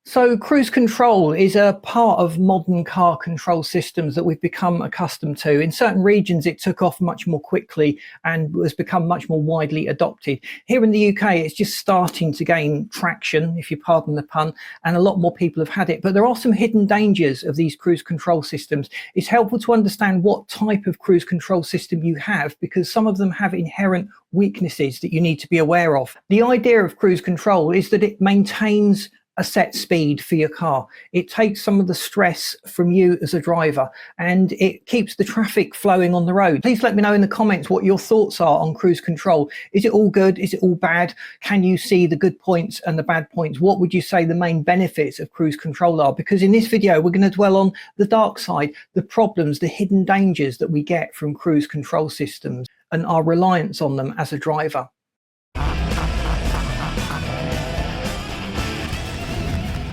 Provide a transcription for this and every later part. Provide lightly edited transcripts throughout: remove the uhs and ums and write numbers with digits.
So cruise control is a part of modern car control systems that we've become accustomed to. In certain regions, it took off much more quickly and has become much more widely adopted. Here in the UK, it's just starting to gain traction, if you pardon the pun, and a lot more people have had it. But there are some hidden dangers of these cruise control systems. It's helpful to understand what type of cruise control system you have, because some of them have inherent weaknesses that you need to be aware of. The idea of cruise control is that it maintains a set speed for your car. It takes some of the stress from you as a driver and it keeps the traffic flowing on the road. Please let me know in the comments what your thoughts are on cruise control. Is it all good? Is it all bad? Can you see the good points and the bad points? What would you say the main benefits of cruise control are? Because in this video, we're going to dwell on the dark side, the problems, the hidden dangers that we get from cruise control systems and our reliance on them as a driver.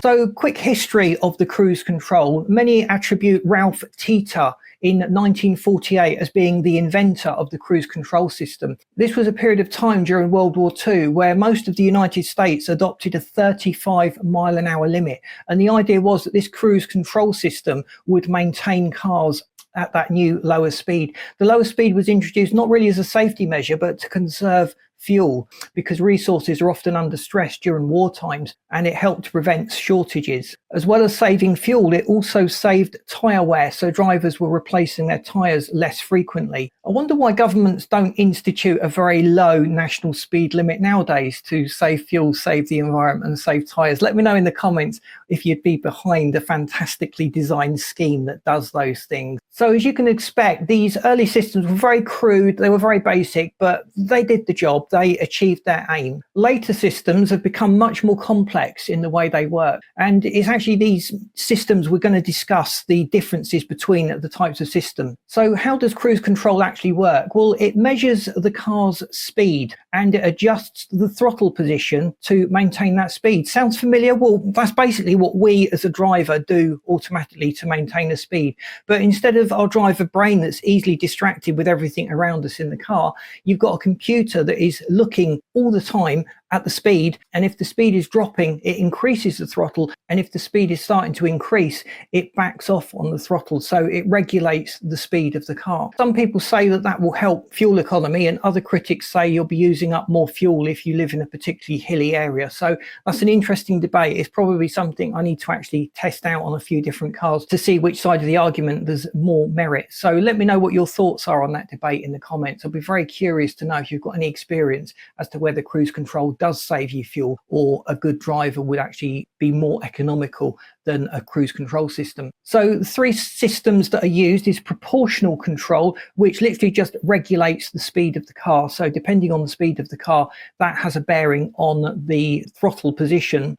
So, quick history of the cruise control. Many attribute Ralph Teeter in 1948 as being the inventor of the cruise control system. This was a period of time during World War II where most of the United States adopted a 35-mile-an-hour limit. And the idea was that this cruise control system would maintain cars at that new lower speed. The lower speed was introduced not really as a safety measure, but to conserve fuel, because resources are often under stress during war times, and it helped to prevent shortages. As well as saving fuel, it also saved tyre wear, so drivers were replacing their tyres less frequently. I wonder why governments don't institute a very low national speed limit nowadays to save fuel, save the environment and save tyres. Let me know in the comments if you'd be behind a fantastically designed scheme that does those things. So as you can expect, these early systems were very crude, they were very basic, but they did the job. They achieved their aim. Later systems have become much more complex in the way they work. And it's actually these systems we're going to discuss the differences between the types of system. So how does cruise control actually work? Well, it measures the car's speed and it adjusts the throttle position to maintain that speed. Sounds familiar? Well, that's basically what we as a driver do automatically to maintain the speed. But instead of our driver brain that's easily distracted with everything around us in the car, you've got a computer that is looking all the time at the speed, and if the speed is dropping, it increases the throttle, and if the speed is starting to increase, it backs off on the throttle, so it regulates the speed of the car. Some people say that that will help fuel economy, and other critics say you'll be using up more fuel if you live in a particularly hilly area. So that's an interesting debate. It's probably something I need to actually test out on a few different cars to see which side of the argument there's more merit. So let me know what your thoughts are on that debate in the comments. I'll be very curious to know if you've got any experience as to whether cruise control does save you fuel, or a good driver would actually be more economical than a cruise control system. So the three systems that are used is proportional control, which literally just regulates the speed of the car. So depending on the speed of the car, that has a bearing on the throttle position.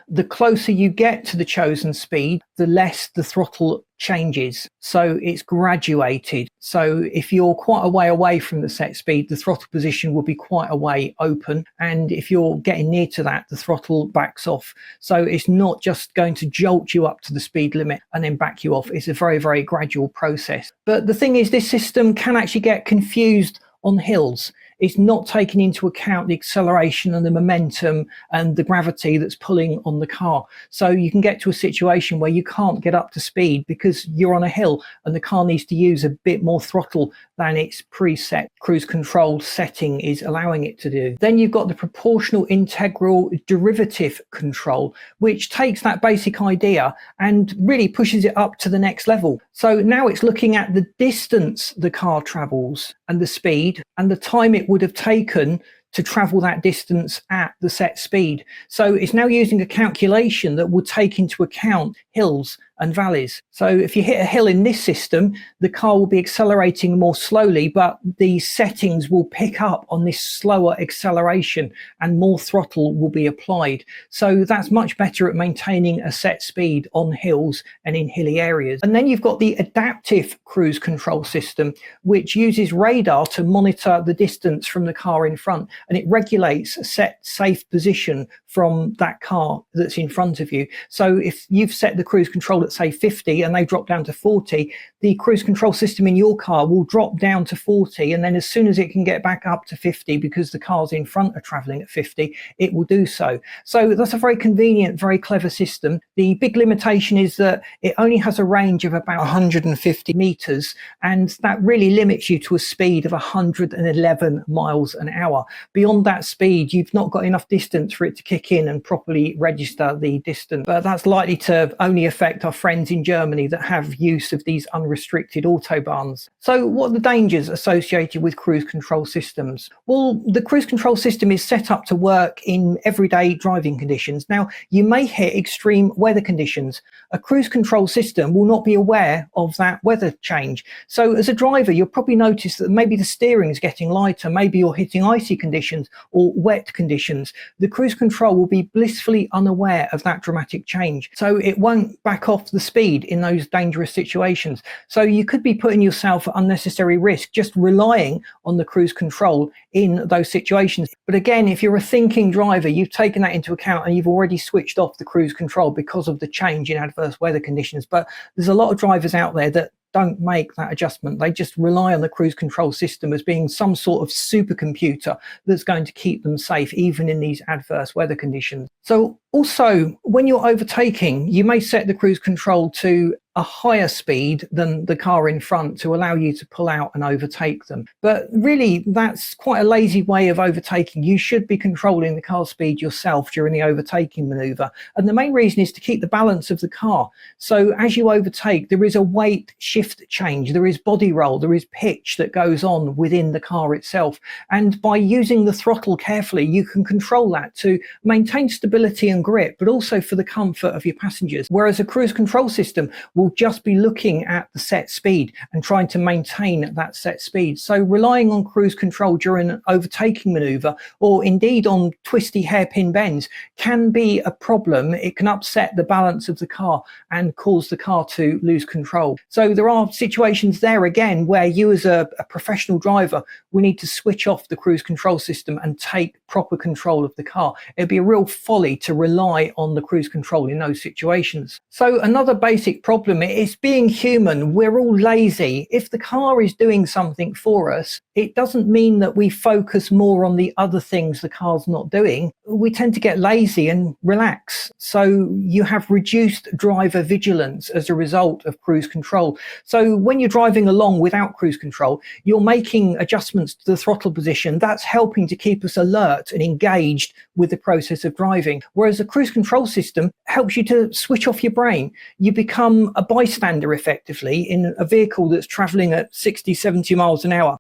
The closer you get to the chosen speed, the less the throttle changes. So it's graduated. So if you're quite a way away from the set speed, the throttle position will be quite a way open. And if you're getting near to that, the throttle backs off. So it's not just going to jolt you up to the speed limit and then back you off. It's a very, very gradual process. But the thing is, this system can actually get confused on hills. It's not taking into account the acceleration and the momentum and the gravity that's pulling on the car. So you can get to a situation where you can't get up to speed because you're on a hill and the car needs to use a bit more throttle than its preset cruise control setting is allowing it to do. Then you've got the proportional integral derivative control, which takes that basic idea and really pushes it up to the next level. So now it's looking at the distance the car travels and the speed and the time it would have taken to travel that distance at the set speed. So it's now using a calculation that will take into account hills and valleys. So if you hit a hill in this system, the car will be accelerating more slowly, but the settings will pick up on this slower acceleration and more throttle will be applied. So that's much better at maintaining a set speed on hills and in hilly areas. And then you've got the adaptive cruise control system, which uses radar to monitor the distance from the car in front, and it regulates a set safe position from that car that's in front of you. So if you've set the cruise control at at say 50 and they drop down to 40, the cruise control system in your car will drop down to 40, and then as soon as it can get back up to 50, because the cars in front are traveling at 50, it will do so. So that's a very convenient, very clever system. The big limitation is that it only has a range of about 150 meters, and that really limits you to a speed of 111 miles an hour. Beyond that speed, you've not got enough distance for it to kick in and properly register the distance. But that's likely to only affect our friends in Germany that have use of these unrestricted autobahns. So what are the dangers associated with cruise control systems? Well, the cruise control system is set up to work in everyday driving conditions. Now, you may hit extreme weather conditions. A cruise control system will not be aware of that weather change. So as a driver, you'll probably notice that maybe the steering is getting lighter, maybe you're hitting icy conditions or wet conditions. The cruise control will be blissfully unaware of that dramatic change. So it won't back off the speed in those dangerous situations. So you could be putting yourself at unnecessary risk just relying on the cruise control in those situations. But again, if you're a thinking driver, you've taken that into account and you've already switched off the cruise control because of the change in adverse weather conditions. But there's a lot of drivers out there that don't make that adjustment. They just rely on the cruise control system as being some sort of supercomputer that's going to keep them safe even in these adverse weather conditions. So also, when you're overtaking, you may set the cruise control to a higher speed than the car in front to allow you to pull out and overtake them. But really, that's quite a lazy way of overtaking. You should be controlling the car speed yourself during the overtaking maneuver. And the main reason is to keep the balance of the car. So as you overtake, there is a weight shift change, there is body roll, there is pitch that goes on within the car itself. And by using the throttle carefully, you can control that to maintain stability and grip, but also for the comfort of your passengers. Whereas a cruise control system will just be looking at the set speed and trying to maintain that set speed. So relying on cruise control during an overtaking maneuver, or indeed on twisty hairpin bends, can be a problem. It can upset the balance of the car and cause the car to lose control. So there are situations there again where you as a professional driver will need to switch off the cruise control system and take proper control of the car. It'd be a real folly to rely on the cruise control in those situations. So another basic problem is being human. We're all lazy. If the car is doing something for us, it doesn't mean that we focus more on the other things the car's not doing. We tend to get lazy and relax. So you have reduced driver vigilance as a result of cruise control. So when you're driving along without cruise control, you're making adjustments to the throttle position. That's helping to keep us alert and engaged with the process of driving. Whereas a cruise control system helps you to switch off your brain. You become a bystander effectively in a vehicle that's traveling at 60, 70 miles an hour,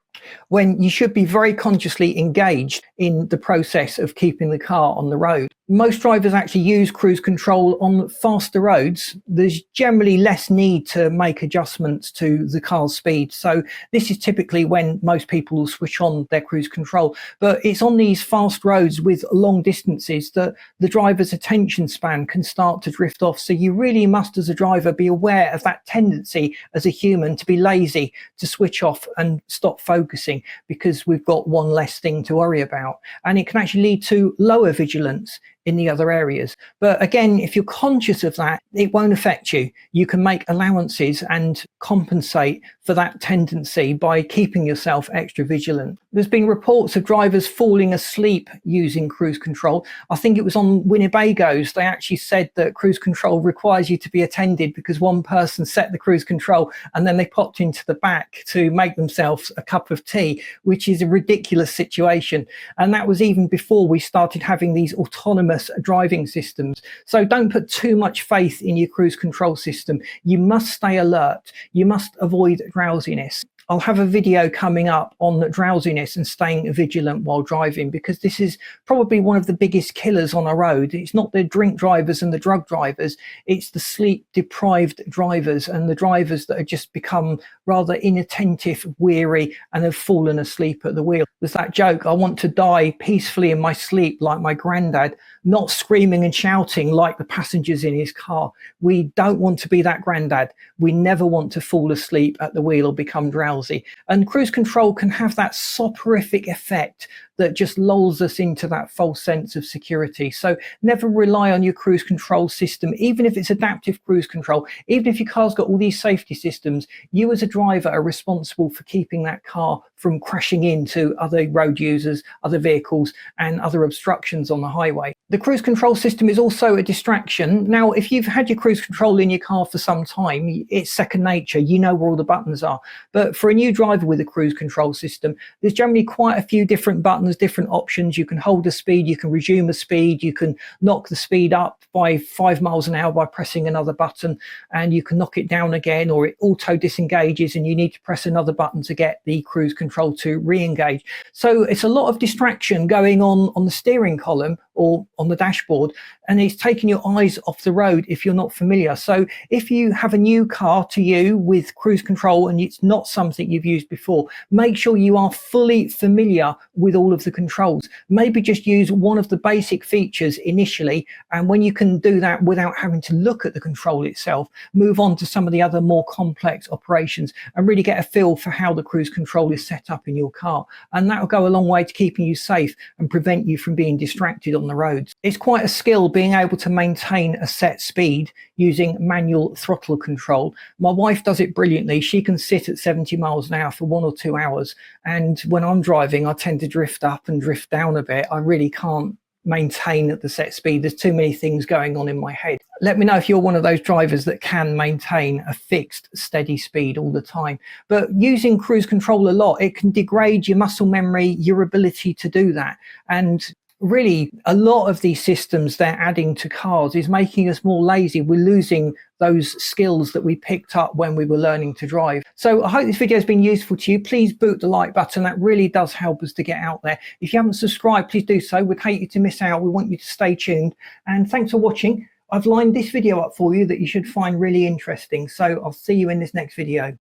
when you should be very consciously engaged in the process of keeping the car on the road. Most drivers actually use cruise control on faster roads. There's generally less need to make adjustments to the car's speed. So this is typically when most people will switch on their cruise control. But it's on these fast roads with long distances that the driver's attention span can start to drift off. So you really must, as a driver, be aware of that tendency as a human to be lazy, to switch off and stop focusing because we've got one less thing to worry about. And it can actually lead to lower vigilance in the other areas. But again, if you're conscious of that, it won't affect you. You can make allowances and compensate for that tendency by keeping yourself extra vigilant. There's been reports of drivers falling asleep using cruise control. I think it was on Winnebago's. They actually said that cruise control requires you to be attended because one person set the cruise control and then they popped into the back to make themselves a cup of tea, which is a ridiculous situation. And that was even before we started having these autonomous driving systems. So don't put too much faith in your cruise control system. You must stay alert. You must avoid drowsiness. I'll have a video coming up on drowsiness and staying vigilant while driving, because this is probably one of the biggest killers on a road. It's not the drink drivers and the drug drivers, it's the sleep deprived drivers and the drivers that have just become rather inattentive, weary, and have fallen asleep at the wheel. There's that joke, I want to die peacefully in my sleep like my granddad, not screaming and shouting like the passengers in his car. We don't want to be that granddad. We never want to fall asleep at the wheel or become drowsy. lousy. And cruise control can have that soporific effect that just lulls us into that false sense of security. So never rely on your cruise control system, even if it's adaptive cruise control, even if your car's got all these safety systems. You as a driver are responsible for keeping that car from crashing into other road users, other vehicles, and other obstructions on the highway. The cruise control system is also a distraction. Now, if you've had your cruise control in your car for some time, it's second nature. You know where all the buttons are. But for a new driver with a cruise control system, there's generally quite a few different buttons, different options. You can hold the speed, you can resume a speed, you can knock the speed up by 5 miles an hour by pressing another button, and you can knock it down again, or it auto disengages and you need to press another button to get the cruise control to re-engage. So it's a lot of distraction going on the steering column or on the dashboard, and it's taking your eyes off the road if you're not familiar. So if you have a new car to you with cruise control and it's not something you've used before, make sure you are fully familiar with all of the controls. Maybe just use one of the basic features initially, and when you can do that without having to look at the control itself, move on to some of the other more complex operations and really get a feel for how the cruise control is set up in your car. And that will go a long way to keeping you safe and prevent you from being distracted on the roads. It's quite a skill being able to maintain a set speed using manual throttle control. My wife does it brilliantly. She can sit at 70 miles an hour for 1 or 2 hours. And when I'm driving, I tend to drift up and drift down a bit. I really can't maintain at the set speed. There's too many things going on in my head. Let me know if you're one of those drivers that can maintain a fixed steady speed all the time. But using cruise control a lot, it can degrade your muscle memory, your ability to do that. And really, a lot of these systems they're adding to cars is making us more lazy. We're losing those skills that we picked up when we were learning to drive. So I hope this video has been useful to you. Please boot the like button. That really does help us to get out there. If you haven't subscribed, please do so. We'd hate you to miss out. We want you to stay tuned. And thanks for watching. I've lined this video up for you that you should find really interesting. So I'll see you in this next video.